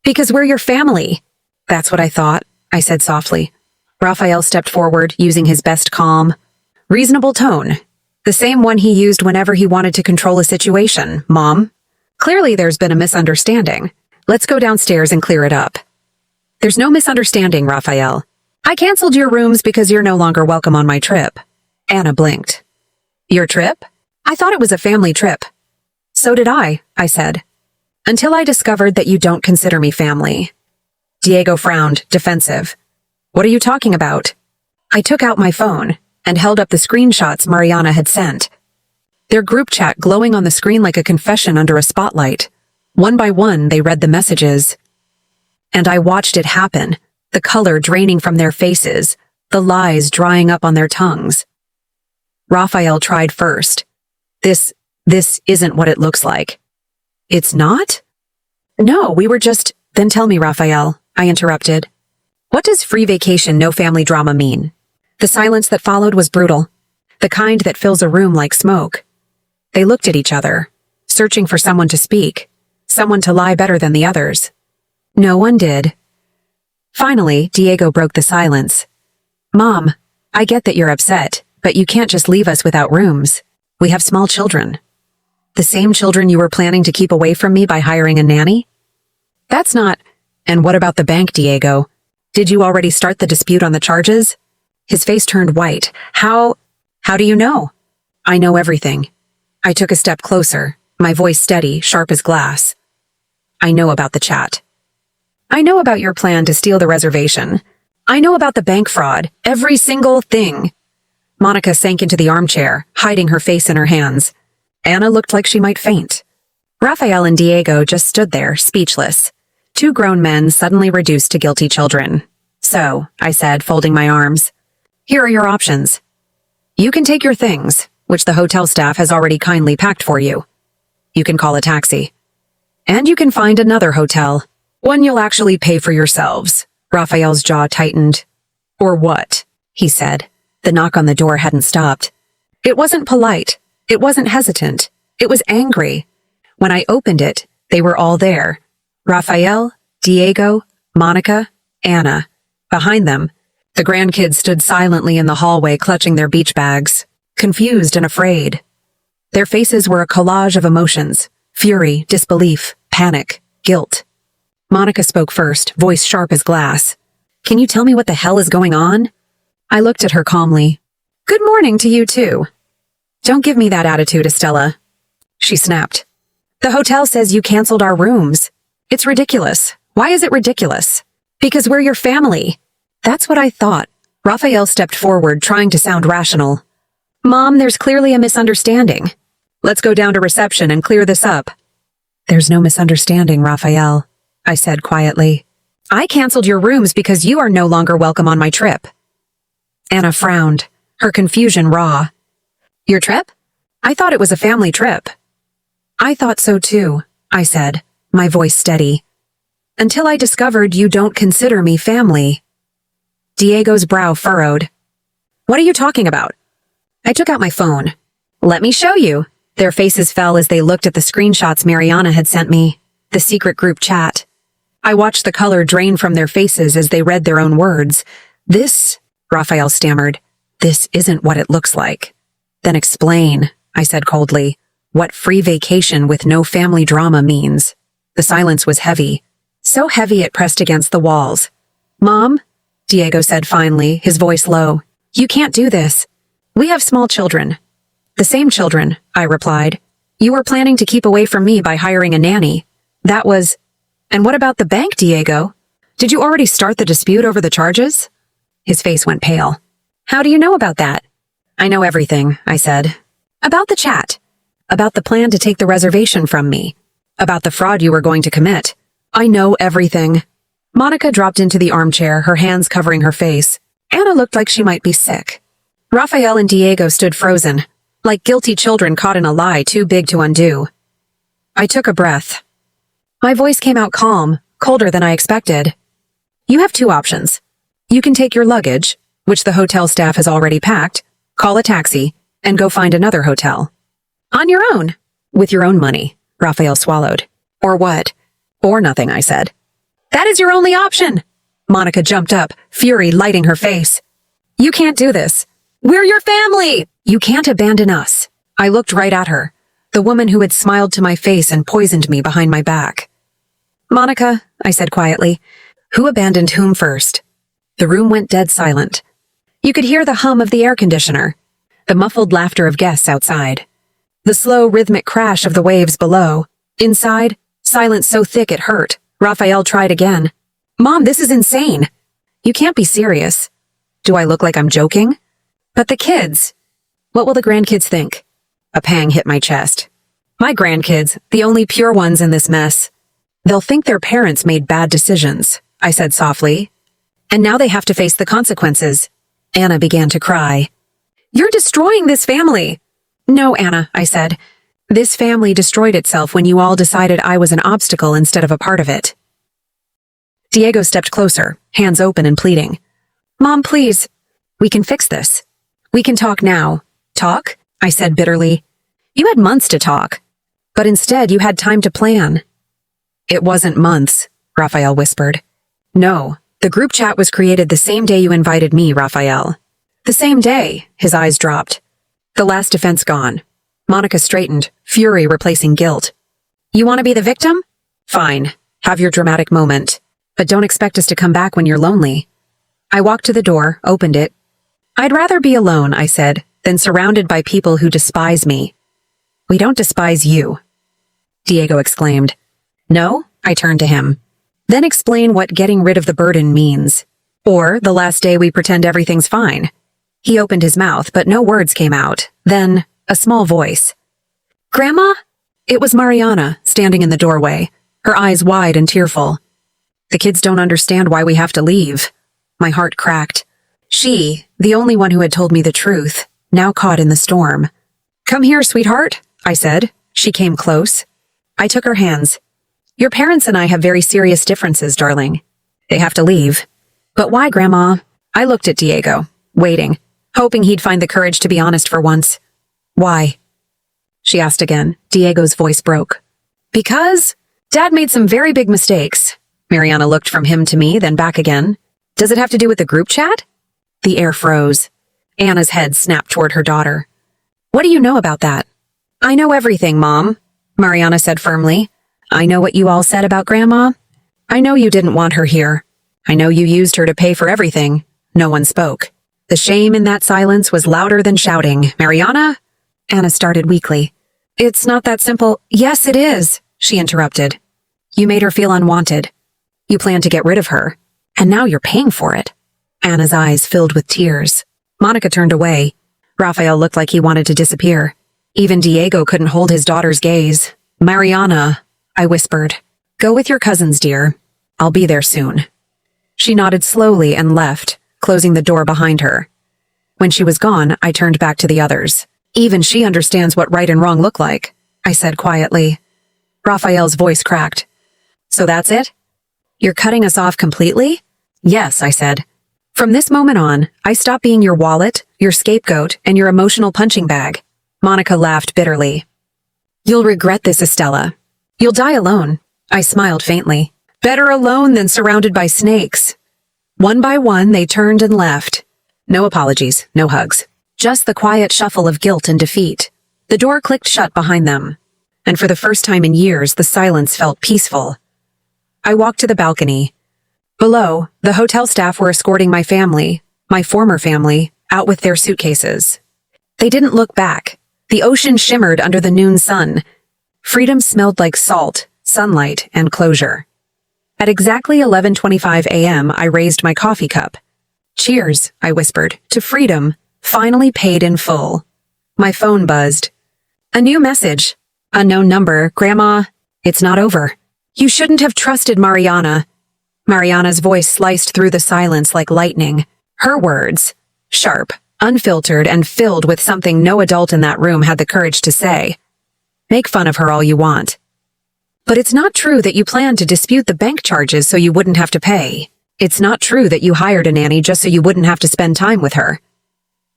"Because we're your family." "That's what I thought," I said softly. Raphael stepped forward, using his best calm, reasonable tone. The same one he used whenever he wanted to control a situation. "Mom, clearly there's been a misunderstanding. Let's go downstairs and clear it up." "There's no misunderstanding, Raphael. I canceled your rooms because you're no longer welcome on my trip." Anna blinked. "Your trip? I thought it was a family trip." "So did I said. "Until I discovered that you don't consider me family." Diego frowned, defensive. "What are you talking about?" I took out my phone and held up the screenshots Mariana had sent. Their group chat glowing on the screen like a confession under a spotlight. One by one, they read the messages. And I watched it happen, the color draining from their faces, the lies drying up on their tongues. Raphael tried first. This isn't what it looks like." "It's not?" "No, we were just—" "Then tell me, Raphael," I interrupted. "What does free vacation, no family drama mean?" The silence that followed was brutal, the kind that fills a room like smoke. They looked at each other, searching for someone to speak, someone to lie better than the others. No one did. Finally, Diego broke the silence. "Mom, I get that you're upset, but you can't just leave us without rooms. We have small children." "The same children you were planning to keep away from me by hiring a nanny?" "That's not—" "And what about the bank, Diego? Did you already start the dispute on the charges?" His face turned white. How do you know?" "I know everything." I took a step closer, my voice steady, sharp as glass. "I know about the chat. I know about your plan to steal the reservation. I know about the bank fraud, every single thing." Monica sank into the armchair, hiding her face in her hands. Anna looked like she might faint. Raphael and Diego just stood there, speechless. Two grown men suddenly reduced to guilty children. "So," I said, folding my arms, "here are your options. You can take your things, which the hotel staff has already kindly packed for you. You can call a taxi. And you can find another hotel, one you'll actually pay for yourselves." Raphael's jaw tightened. "Or what?" he said. The knock on the door hadn't stopped. It wasn't polite. It wasn't hesitant. It was angry. When I opened it, they were all there. Raphael, Diego, Monica, Anna. Behind them, the grandkids stood silently in the hallway clutching their beach bags, confused and afraid. Their faces were a collage of emotions: fury, disbelief, panic, guilt. Monica spoke first, voice sharp as glass. "Can you tell me what the hell is going on?" I looked at her calmly. "Good morning to you too." "Don't give me that attitude, Estella," she snapped. "The hotel says you canceled our rooms. It's ridiculous. Why is it ridiculous?" "Because we're your family." "That's what I thought." Raphael stepped forward, trying to sound rational. "Mom, there's clearly a misunderstanding. Let's go down to reception and clear this up." "There's no misunderstanding, Raphael," I said quietly. "I canceled your rooms because you are no longer welcome on my trip." Anna frowned, her confusion raw. "Your trip? I thought it was a family trip." "I thought so too," I said, my voice steady. "Until I discovered you don't consider me family." Diego's brow furrowed. "What are you talking about?" I took out my phone. "Let me show you." Their faces fell as they looked at the screenshots Mariana had sent me, the secret group chat. I watched the color drain from their faces as they read their own words. "This," Raphael stammered, "this isn't what it looks like." "Then explain," I said coldly, "what free vacation with no family drama means." The silence was heavy. So heavy it pressed against the walls. "Mom," Diego said finally, his voice low. "You can't do this. We have small children." "The same children," I replied. "You were planning to keep away from me by hiring a nanny. That was—" "And what about the bank, Diego? Did you already start the dispute over the charges?" His face went pale. "How do you know about that?" "I know everything," I said. "About the chat. About the plan to take the reservation from me. About the fraud you were going to commit. I know everything." Monica dropped into the armchair, her hands covering her face. Anna looked like she might be sick. Raphael and Diego stood frozen, like guilty children caught in a lie too big to undo. I took a breath. My voice came out calm, colder than I expected. "You have two options. You can take your luggage, which the hotel staff has already packed, call a taxi, and go find another hotel. On your own. With your own money," Raphael swallowed. "Or what?" "Or nothing," I said. "That is your only option!" Monica jumped up, fury lighting her face. "You can't do this. We're your family! You can't abandon us." I looked right at her, the woman who had smiled to my face and poisoned me behind my back. "Monica," I said quietly, "who abandoned whom first?" The room went dead silent. You could hear the hum of the air conditioner, the muffled laughter of guests outside, the slow rhythmic crash of the waves below. Inside, silence so thick it hurt. Raphael tried again. "Mom, this is insane. You can't be serious." "Do I look like I'm joking?" "But the kids. What will the grandkids think?" A pang hit my chest. "My grandkids, the only pure ones in this mess. They'll think their parents made bad decisions," I said softly. "And now they have to face the consequences." Anna began to cry. "You're destroying this family." "No, Anna," I said. "This family destroyed itself when you all decided I was an obstacle instead of a part of it." Diego stepped closer, hands open and pleading. "Mom, please. We can fix this. We can talk now." "Talk?" I said bitterly. "You had months to talk. But instead you had time to plan." "It wasn't months," Raphael whispered. "No, the group chat was created the same day you invited me, Raphael." "The same day," his eyes dropped. "The last defense gone." Monica straightened, fury replacing guilt. "You want to be the victim? Fine. Have your dramatic moment. But don't expect us to come back when you're lonely." I walked to the door, opened it. "I'd rather be alone," I said, "than surrounded by people who despise me." "We don't despise you," Diego exclaimed. "No?" I turned to him. "Then explain what getting rid of the burden means. Or the last day we pretend everything's fine." He opened his mouth, but no words came out. Then, a small voice. "Grandma?" It was Mariana, standing in the doorway, her eyes wide and tearful. "The kids don't understand why we have to leave." My heart cracked. She, the only one who had told me the truth, now caught in the storm. "Come here, sweetheart," I said. She came close. I took her hands. "Your parents and I have very serious differences, darling. They have to leave." "But why, Grandma?" I looked at Diego, waiting, hoping he'd find the courage to be honest for once. "Why?" she asked again. Diego's voice broke. "Because Dad made some very big mistakes." Mariana looked from him to me, then back again. "Does it have to do with the group chat?" The air froze. Anna's head snapped toward her daughter. "What do you know about that?" "I know everything, Mom," Mariana said firmly. "I know what you all said about Grandma. I know you didn't want her here. I know you used her to pay for everything." No one spoke. The shame in that silence was louder than shouting. "Mariana?" Anna started weakly. "It's not that simple." "Yes, it is," she interrupted. "You made her feel unwanted. You planned to get rid of her. And now you're paying for it." Anna's eyes filled with tears. Monica turned away. Raphael looked like he wanted to disappear. Even Diego couldn't hold his daughter's gaze. "Mariana," I whispered. "Go with your cousins, dear. I'll be there soon." She nodded slowly and left, closing the door behind her. When she was gone, I turned back to the others. "Even she understands what right and wrong look like," I said quietly. Raphael's voice cracked. "So that's it? You're cutting us off completely?" "Yes," I said. "From this moment on, I stop being your wallet, your scapegoat, and your emotional punching bag." Monica laughed bitterly. "You'll regret this, Estella. You'll die alone." I smiled faintly. "Better alone than surrounded by snakes." One by one, they turned and left. No apologies, no hugs. Just the quiet shuffle of guilt and defeat. The door clicked shut behind them. and for the first time in years, the silence felt peaceful. I walked to the balcony. Below, the hotel staff were escorting my family, my former family, out with their suitcases. They didn't look back. The ocean shimmered under the noon sun. Freedom smelled like salt, sunlight, and closure. At exactly 11:25 a.m., I raised my coffee cup. "Cheers," I whispered, "to freedom, finally paid in full." My phone buzzed. A new message. Unknown number. "Grandma, it's not over. You shouldn't have trusted Mariana." Mariana's voice sliced through the silence like lightning. Her words, sharp, unfiltered, and filled with something no adult in that room had the courage to say. "Make fun of her all you want. But it's not true that you planned to dispute the bank charges so you wouldn't have to pay. It's not true that you hired a nanny just so you wouldn't have to spend time with her."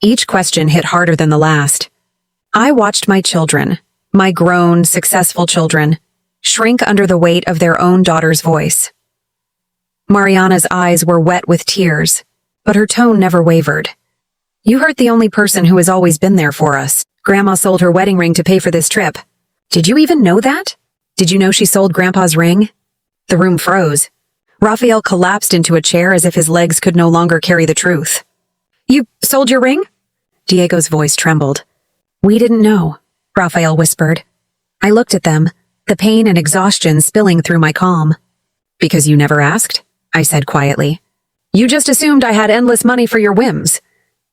Each question hit harder than the last. I watched my children, my grown, successful children, shrink under the weight of their own daughter's voice. Mariana's eyes were wet with tears, but her tone never wavered. "You hurt the only person who has always been there for us. Grandma sold her wedding ring to pay for this trip. Did you even know that? Did you know she sold Grandpa's ring?" The room froze. Raphael collapsed into a chair as if his legs could no longer carry the truth. "You sold your ring?" Diego's voice trembled. "We didn't know," Raphael whispered. I looked at them, the pain and exhaustion spilling through my calm. "Because you never asked?" I said quietly. "You just assumed I had endless money for your whims."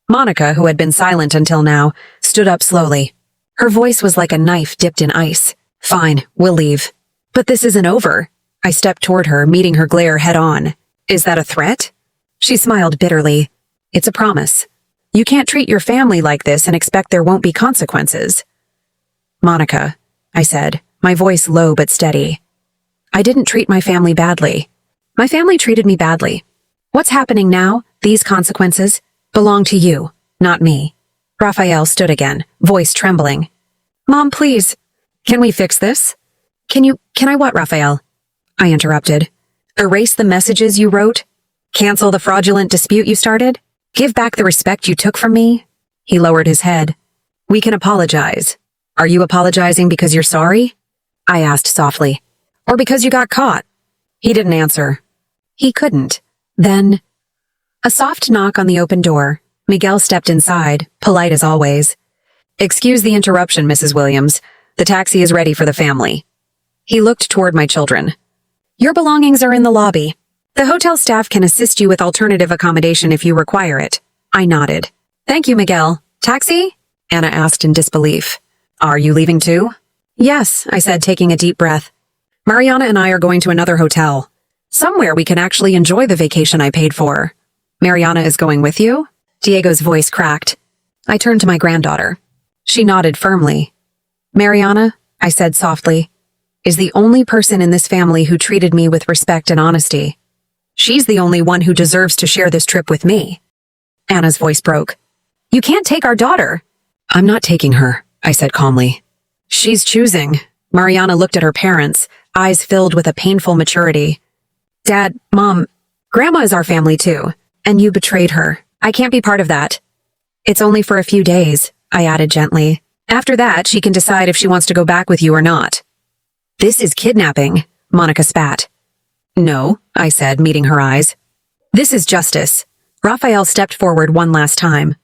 Monica, who had been silent until now, stood up slowly. Her voice was like a knife dipped in ice. "Fine, we'll leave." "But this isn't over." I stepped toward her, meeting her glare head-on. "Is that a threat?" She smiled bitterly. "It's a promise. You can't treat your family like this and expect there won't be consequences." "Monica," I said, my voice low but steady. "I didn't treat my family badly. My family treated me badly. What's happening now, these consequences, belong to you, not me." Raphael stood again, voice trembling. "Mom, please. Can we fix this?" Can I what, Raphael?" I interrupted. "Erase the messages you wrote? Cancel the fraudulent dispute you started? Give back the respect you took from me?" He lowered his head. "We can apologize. Are you apologizing because you're sorry?" I asked softly. "Or because you got caught?" He didn't answer. He couldn't. Then, a soft knock on the open door. Miguel stepped inside, polite as always. "Excuse the interruption, Mrs. Williams. The taxi is ready for the family." He looked toward my children. "Your belongings are in the lobby. The hotel staff can assist you with alternative accommodation if you require it." I nodded. "Thank you, Miguel. Taxi?" Anna asked in disbelief. "Are you leaving too?" "Yes," I said, taking a deep breath. "Mariana and I are going to another hotel. Somewhere we can actually enjoy the vacation I paid for." "Mariana is going with you?" Diego's voice cracked. I turned to my granddaughter. She nodded firmly. "Mariana," I said softly, "is the only person in this family who treated me with respect and honesty. She's the only one who deserves to share this trip with me." Anna's voice broke. "You can't take our daughter." "I'm not taking her," I said calmly. "She's choosing." Mariana looked at her parents, eyes filled with a painful maturity. "Dad, Mom, Grandma is our family too, and you betrayed her. I can't be part of that." "It's only for a few days," I added gently. "After that, she can decide if she wants to go back with you or not." "This is kidnapping," Monica spat. "No," I said, meeting her eyes. "This is justice." Raphael stepped forward one last time.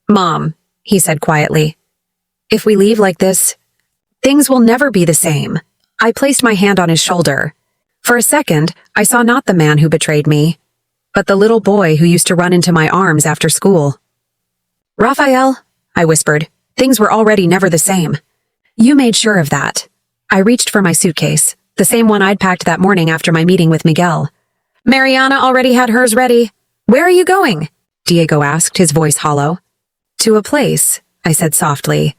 "Mom," he said quietly, "if we leave like this, things will never be the same." I placed my hand on his shoulder. For a second, I saw not the man who betrayed me, but the little boy who used to run into my arms after school. "Raphael," I whispered, "things were already never the same. You made sure of that." I reached for my suitcase, the same one I'd packed that morning after my meeting with Miguel. "Mariana already had hers ready." "Where are you going?" Diego asked, his voice hollow. "To a place," I said softly,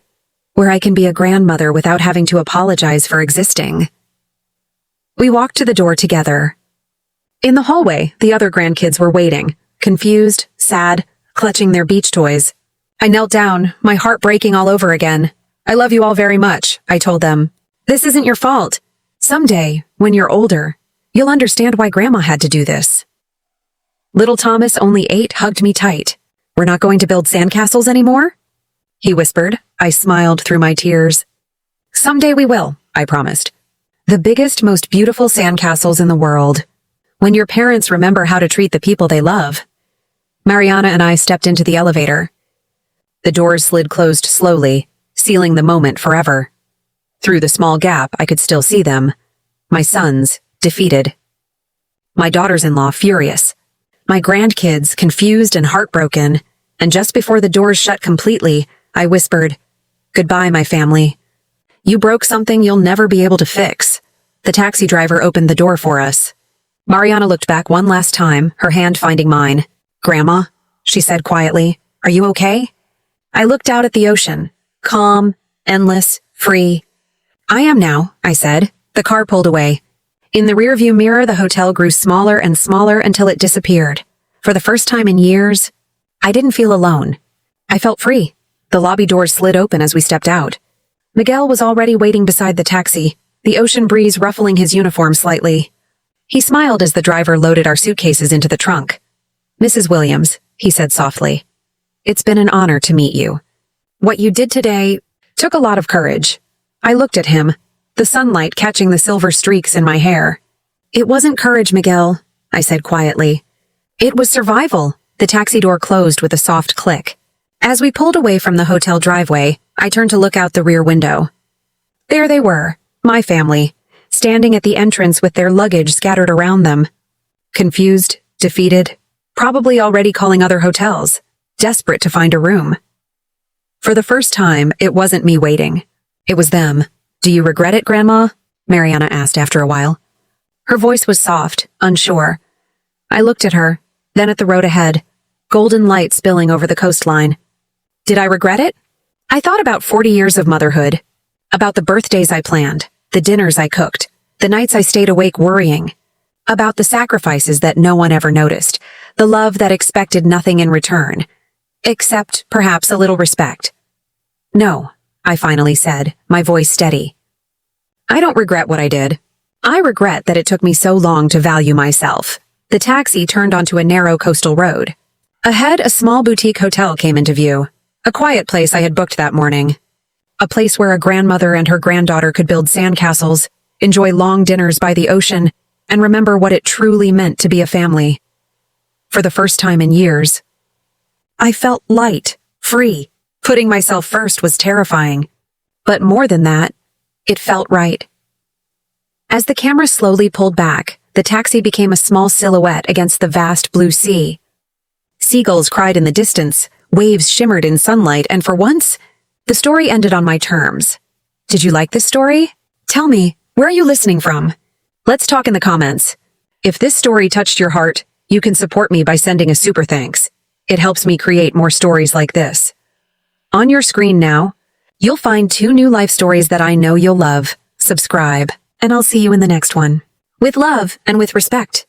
"where I can be a grandmother without having to apologize for existing." We walked to the door together. In the hallway, the other grandkids were waiting, confused, sad, clutching their beach toys. I knelt down, my heart breaking all over again. "I love you all very much," I told them. "This isn't your fault. Someday, when you're older, you'll understand why Grandma had to do this." Little Thomas, only 8, hugged me tight. "We're not going to build sandcastles anymore?" he whispered. I smiled through my tears. "Someday we will," I promised. The biggest, most beautiful sandcastles in the world. When your parents remember how to treat the people they love. Mariana and I stepped into the elevator. The doors slid closed slowly, sealing the moment forever. Through the small gap, I could still see them. My sons, defeated. My daughters-in-law, furious. My grandkids, confused and heartbroken. And just before the doors shut completely, I whispered, "Goodbye, my family. You broke something you'll never be able to fix." The taxi driver opened the door for us. Mariana looked back one last time, her hand finding mine. "Grandma," she said quietly, "are you okay?" I looked out at the ocean. Calm, endless, free. "I am now," I said. The car pulled away. In the rearview mirror, the hotel grew smaller and smaller until it disappeared. For the first time in years, I didn't feel alone. I felt free. The lobby doors slid open as we stepped out. Miguel was already waiting beside the taxi, the ocean breeze ruffling his uniform slightly. He smiled as the driver loaded our suitcases into the trunk. "Mrs. Williams," he said softly, "it's been an honor to meet you. What you did today took a lot of courage." I looked at him, the sunlight catching the silver streaks in my hair. "It wasn't courage, Miguel," I said quietly. "It was survival." The taxi door closed with a soft click. As we pulled away from the hotel driveway, I turned to look out the rear window. There they were, my family, standing at the entrance with their luggage scattered around them. Confused, defeated, probably already calling other hotels, desperate to find a room. For the first time, it wasn't me waiting. It was them. "Do you regret it, Grandma?" Mariana asked after a while. Her voice was soft, unsure. I looked at her, then at the road ahead, golden light spilling over the coastline. Did I regret it? I thought about 40 years of motherhood, about the birthdays I planned, the dinners I cooked, the nights I stayed awake worrying, about the sacrifices that no one ever noticed, the love that expected nothing in return, except perhaps a little respect. "No," I finally said, my voice steady. "I don't regret what I did. I regret that it took me so long to value myself." The taxi turned onto a narrow coastal road. Ahead, a small boutique hotel came into view, a quiet place I had booked that morning. A place where a grandmother and her granddaughter could build sandcastles, enjoy long dinners by the ocean, and remember what it truly meant to be a family. For the first time in years, I felt light, free. Putting myself first was terrifying. But more than that, it felt right. As the camera slowly pulled back, the taxi became a small silhouette against the vast blue sea. Seagulls cried in the distance, waves shimmered in sunlight, and for once, the story ended on my terms. Did you like this story? Tell me, where are you listening from? Let's talk in the comments. If this story touched your heart, you can support me by sending a super thanks. It helps me create more stories like this. On your screen now, you'll find 2 new life stories that I know you'll love. Subscribe, and I'll see you in the next one. With love and with respect.